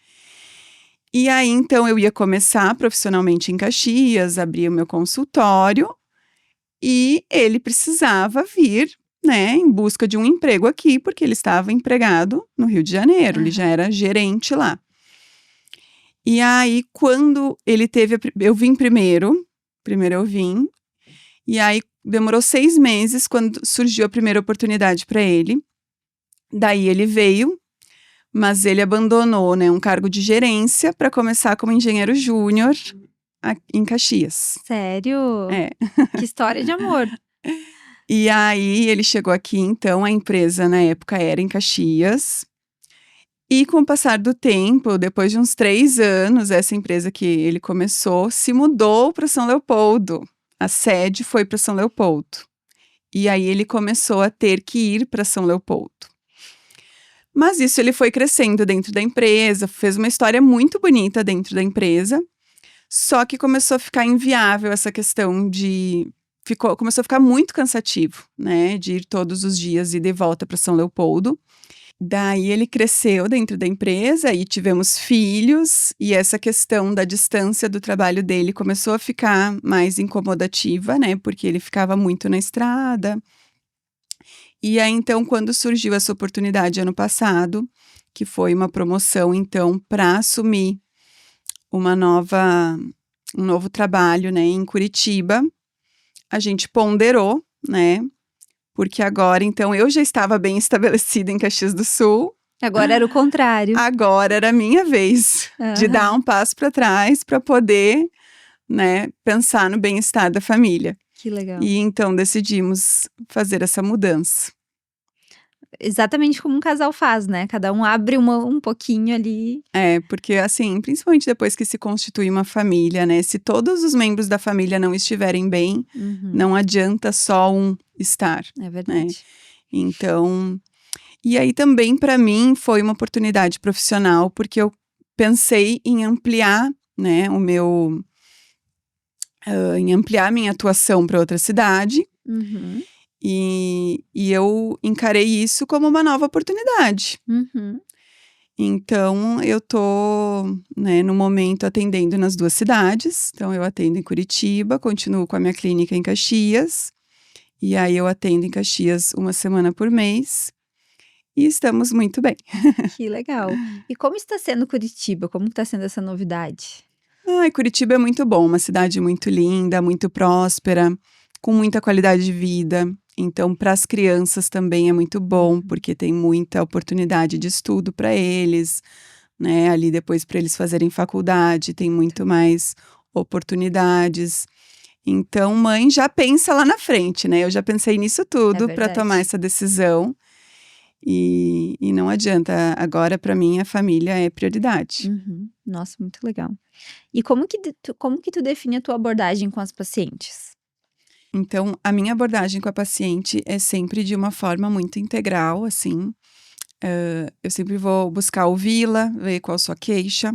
E aí, então, eu ia começar profissionalmente em Caxias, abrir o meu consultório, e ele precisava vir, né, em busca de um emprego aqui, porque ele estava empregado no Rio de Janeiro, ele já era gerente lá. E aí, quando ele teve, eu vim primeiro eu vim, e aí demorou 6 meses quando surgiu a primeira oportunidade para ele. Daí ele veio, mas ele abandonou, né, um cargo de gerência para começar como engenheiro júnior em Caxias. Sério? É. Que história de amor. E aí ele chegou aqui, então a empresa na época era em Caxias. E com o passar do tempo, depois de uns 3 anos, essa empresa que ele começou se mudou para São Leopoldo. A sede foi para São Leopoldo. E aí ele começou a ter que ir para São Leopoldo. Mas isso ele foi crescendo dentro da empresa, fez uma história muito bonita dentro da empresa. Só que começou a ficar inviável essa questão começou a ficar muito cansativo, né? De ir todos os dias e de volta para São Leopoldo. Daí ele cresceu dentro da empresa e tivemos filhos, e essa questão da distância do trabalho dele começou a ficar mais incomodativa, né? Porque ele ficava muito na estrada. E aí, então, quando surgiu essa oportunidade ano passado, que foi uma promoção, então, para assumir uma nova um novo trabalho, né, em Curitiba, a gente ponderou, né, porque agora, então, eu já estava bem estabelecida em Caxias do Sul, Agora era o contrário. agora era a minha vez de dar Aham. um passo para trás para poder, né, pensar no bem-estar da família. Que legal. E então decidimos fazer essa mudança. Exatamente como um casal faz, né, cada um abre um pouquinho ali. É, porque assim, principalmente depois que se constitui uma família, né, se todos os membros da família não estiverem bem, Uhum, não adianta só um estar, é né. verdade. Então e aí também para mim foi uma oportunidade profissional, porque eu pensei em ampliar, né, em ampliar minha atuação para outra cidade, Uhum, e eu encarei isso como uma nova oportunidade. uhum. Então eu tô, né, no momento atendendo nas 2 cidades, então eu atendo em Curitiba, continuo com a minha clínica em Caxias, e aí eu atendo em Caxias uma semana por mês, e estamos muito bem. Que legal. E como está sendo Curitiba? Como está sendo essa novidade? Ai, Curitiba é muito bom, uma cidade muito linda, muito próspera, com muita qualidade de vida. Então, para as crianças também é muito bom, Uhum. porque tem muita oportunidade de estudo para eles, né? Ali depois para eles fazerem faculdade, tem muito mais oportunidades. Então, mãe já pensa lá na frente, né? Eu já pensei nisso É tudo para tomar verdade. essa decisão e não adianta. Agora, para mim, a família é prioridade. Uhum. Nossa, muito legal. E como que tu define a tua abordagem com as pacientes? Então, a minha abordagem com a paciente é sempre de uma forma muito integral, assim. Eu sempre vou buscar ouvi-la, ver qual sua queixa,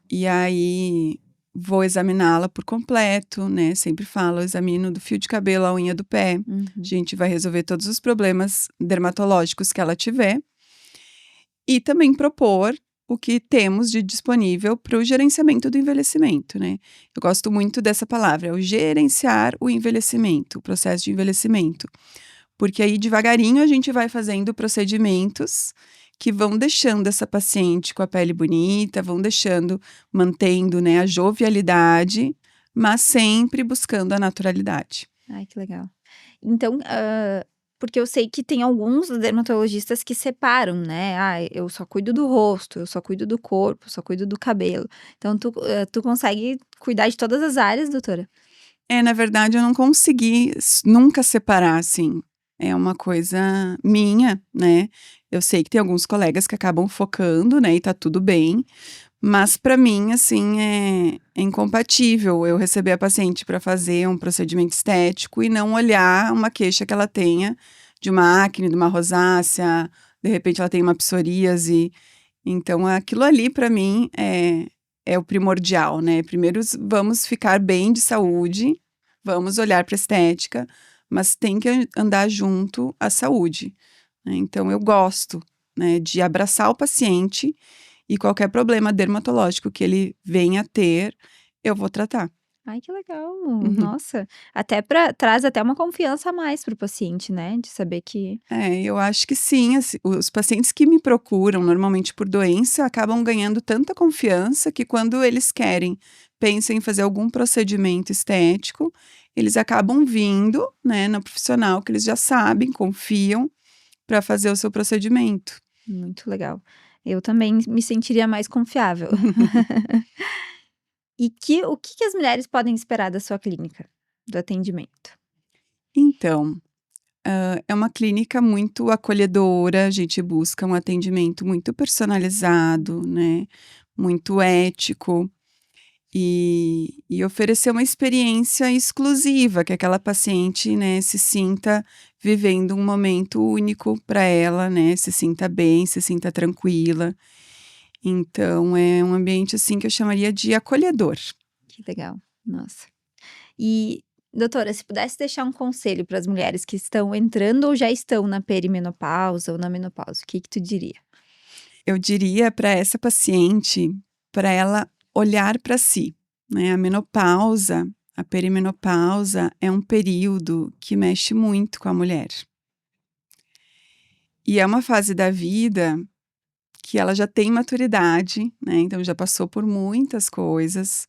e aí vou examiná-la por completo, né? Sempre falo, examino do fio de cabelo à unha do pé. A Uhum. gente vai resolver todos os problemas dermatológicos que ela tiver. E também propor o que temos de disponível para o gerenciamento do envelhecimento, né. Eu gosto muito dessa palavra, é o gerenciar o envelhecimento, o processo de envelhecimento. Porque aí devagarinho a gente vai fazendo procedimentos que vão deixando essa paciente com a pele bonita, vão deixando mantendo, né, a jovialidade, mas sempre buscando a naturalidade. Ai, que legal. Então, porque eu sei que tem alguns dermatologistas que separam, né? Ah, eu só cuido do rosto, eu só cuido do corpo, eu só cuido do cabelo. Então, tu consegue cuidar de todas as áreas, doutora? É, na verdade, eu não consegui nunca separar, assim. É uma coisa minha, né. Eu sei que tem alguns colegas que acabam focando, né, e tá tudo bem, mas pra mim, assim, é incompatível eu receber a paciente pra fazer um procedimento estético e não olhar uma queixa que ela tenha de uma acne, de uma rosácea, de repente ela tem uma psoríase. Então aquilo ali pra mim é o primordial, né. Primeiro vamos ficar bem de saúde, vamos olhar pra estética, mas tem que andar junto à saúde, né. Então eu gosto, né, de abraçar o paciente e qualquer problema dermatológico que ele venha a ter, eu vou tratar. Ai, que legal. Uhum. Nossa, até para traz até uma confiança a mais para o paciente, né? De saber que. É, eu acho que sim, assim, os pacientes que me procuram normalmente por doença acabam ganhando tanta confiança que quando eles querem, pensam em fazer algum procedimento estético, eles acabam vindo, né, no profissional que eles já sabem, confiam, para fazer o seu procedimento. Muito legal. Eu também me sentiria mais confiável. E o que que as mulheres podem esperar da sua clínica, do atendimento? Então, é uma clínica muito acolhedora, a gente busca um atendimento muito personalizado, né, muito ético. E oferecer uma experiência exclusiva, que aquela paciente, né, se sinta vivendo um momento único para ela, né, se sinta bem, se sinta tranquila. Então é um ambiente, assim, que eu chamaria de acolhedor. Que legal, nossa. E, doutora, se pudesse deixar um conselho para as mulheres que estão entrando ou já estão na perimenopausa ou na menopausa, o que que tu diria? Eu diria para essa paciente, para ela olhar para si, né, a menopausa, a perimenopausa é um período que mexe muito com a mulher. E é uma fase da vida que ela já tem maturidade, né, então já passou por muitas coisas,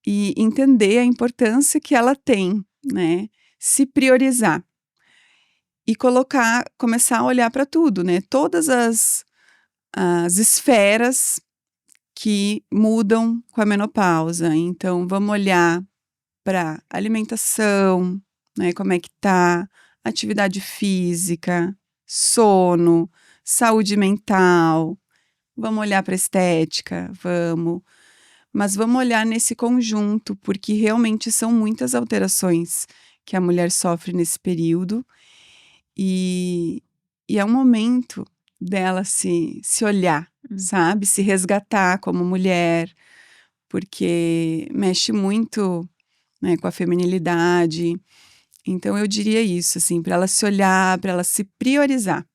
e entender a importância que ela tem, né, se priorizar e começar a olhar para tudo, né, todas as esferas que mudam com a menopausa. Então vamos olhar para alimentação, né, como é que tá, atividade física, sono, saúde mental. Vamos olhar para estética, vamos. Mas vamos olhar nesse conjunto, porque realmente são muitas alterações que a mulher sofre nesse período. E, e é um momento dela se olhar, sabe? Se resgatar como mulher, porque mexe muito, né, com a feminilidade. Então eu diria isso, assim, para ela se olhar, para ela se priorizar.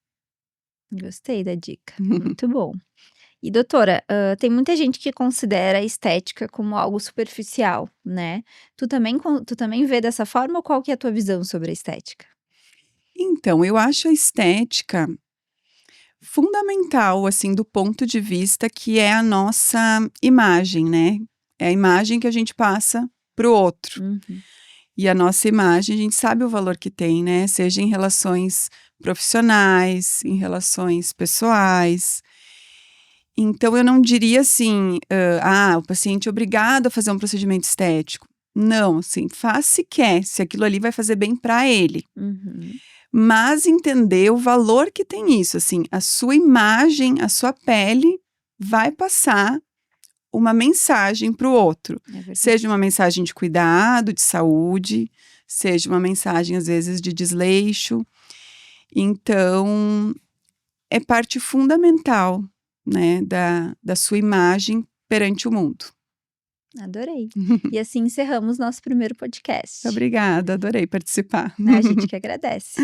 Gostei da dica, muito bom. E doutora, tem muita gente que considera a estética como algo superficial, né. Tu também vê dessa forma ou qual que é a tua visão sobre a estética? Então, eu acho a estética fundamental, assim, do ponto de vista que é a nossa imagem, né? É a imagem que a gente passa para o outro. Uhum. E a nossa imagem, a gente sabe o valor que tem, né? Seja em relações profissionais, em relações pessoais. Então, eu não diria assim, o paciente é obrigado a fazer um procedimento estético. Não, assim, faz se quer, se aquilo ali vai fazer bem para ele. Uhum. Mas entender o valor que tem isso, assim, a sua imagem, a sua pele vai passar uma mensagem para o outro. É verdade. Seja uma mensagem de cuidado, de saúde, seja uma mensagem, às vezes, de desleixo. Então, é parte fundamental, né, da sua imagem perante o mundo. Adorei. E assim encerramos nosso primeiro podcast. Obrigada, adorei participar. A gente que agradece.